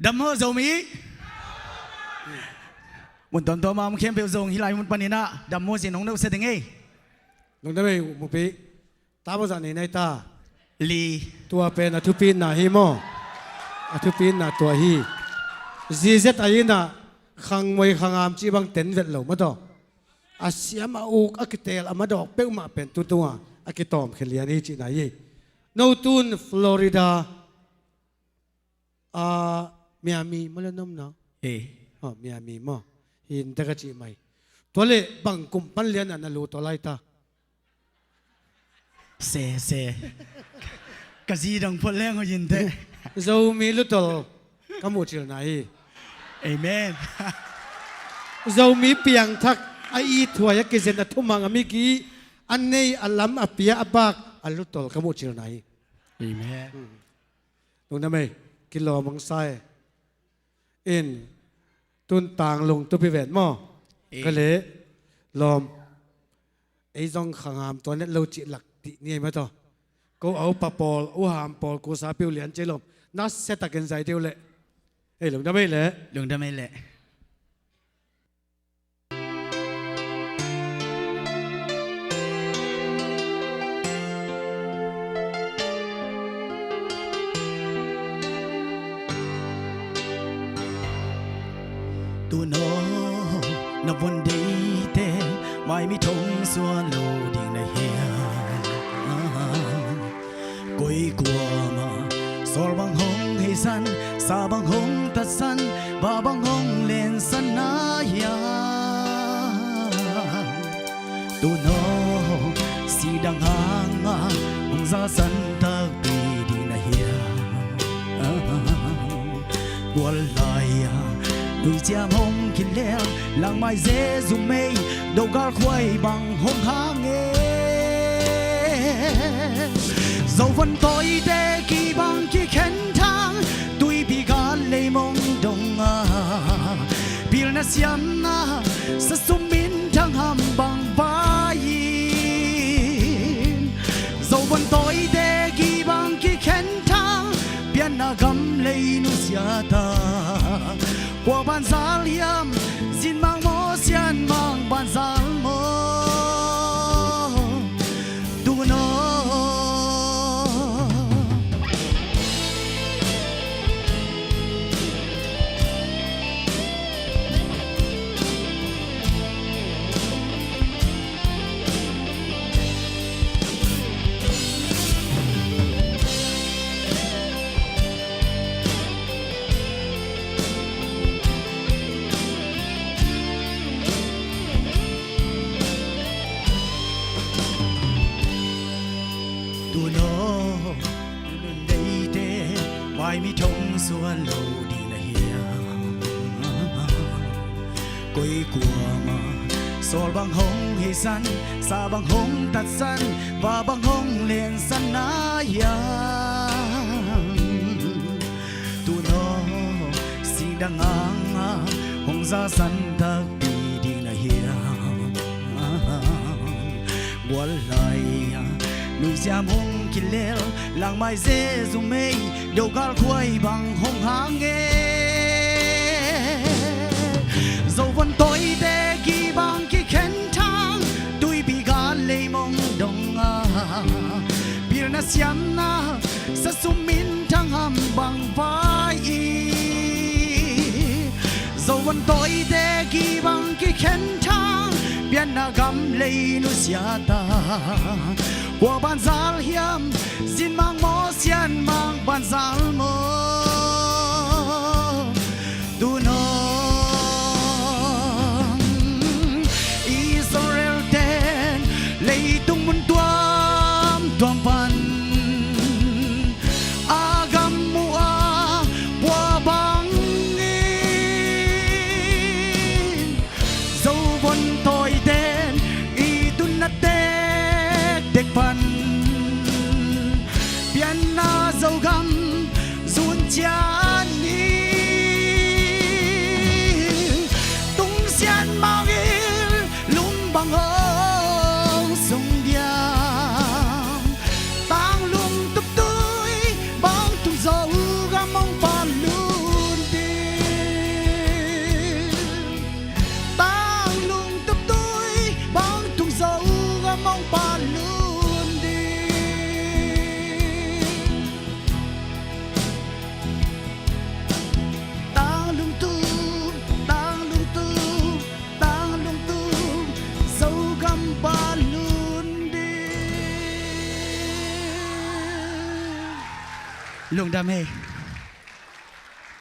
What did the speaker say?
ดัมเมอร์โซมีมุนตอนตัวมามุเข้มเปลวซงฮิไลมุนปานินะดัมโมสิน้องนึกเสด็จไงลงได้ไหมมุปีตาบจันในตาลีตัวเป็นอธุปินนาฮิโมอธุปินนาตัวฮีซีเซตอายินะขังมวยขังอามจีบังเต็นเวทเหล่ามาดอกอาเซียมาอุกอากิเตลอามาดอกเป้ามาเป็นตัวอากิตอมเขลียนี่จีไหนยี่โนตูนฟลอริดามิอามีมาแล้วน้ำเนาะมิอามีมาหินตะกจีไม่ตัวเล่บังกุมปันเลียนอันนั้นรู้ตัวไรตาเซกะซีดังพลแรงเขายินเตะเรามีลุตลกมูจิลไหนเอเมนเรามีเปียงทักไอถวยกิเซนทุมังอมิกีอันนี้อัลลัมอภิยาบักอัลลุตลกมูจิลไหนเอเมนตรงนั้นไหมกิโลมังไซเอ็นตุนต่างลงตัวพิเวทมอก็เลยลอมไอ้จงขังหามตัวนี้เราจิหลักตินี่ไหมต่อก็เอาปะปอลอุหามปอลกูสาปิวเหรียญเจลมนัสเซตักันใจเดียวเลยเอ้ยลงได้ไหมเลยลงได้ไหมเลยตัวน้องนับวันดีเต้ไม่มีทงส่วนโลดิ่งในเฮียกุยกลัวมาสอลบังหงให้สันสาบังหงตัดสันบาบังหงเล่นสันนายาตัวน้องสีดังหางหงซาสันตักปีดิ่งในเฮียกัวลายđôi cha hông kinh leo làng mai dễ dùng mây đầu gà khoai bằng hông hang nghe dầu vẫn tối để kỳ bằng kỳ khen thang tuy bị gà lây mong đồng bil na xiêm na sa sum min thang ham bằng vai dầu vẫn tối để kỳ bằng kỳ khen thang biên na gam lây nu sia ta qua ban zal hiam xin mang mô xian mang ban zal mô tu noไม่มีทงส่วนโลดีนะเฮียกุยกลัวมาสอลบังหงให้สันสาบังหงตัดสันว่าบังหงเลียนสันนายาตูโนสีดังอ่างหงซาสันตักปีดีนะเฮียบัวไหลnuôi cha mong kinh leo làng mai dễ dùng mây đầu gà khoai bằng hông hang nghe dầu vẫn tối để ghi bằng cái khen thang tôi bị gà lây mong đồng bir na xiêm na sa sum min thang ham bằng vai dầu vẫn tối để ghi bằng cái khen thang biên na gam lây nu sia ta qua ban zal hiam xin mang mô xian mang ban zal mô tu no Israel ten lei tung mun tuam pan agam mua qua bang in dấu vân tôi ten y tun na tenเด็กพันเปลี่ยนหน้าเจ้ากำส่วนเจ้ mong ba luôn đi tang lung tung tang lung tung tang lung tung dấu găm ba luôn đi lung đam mê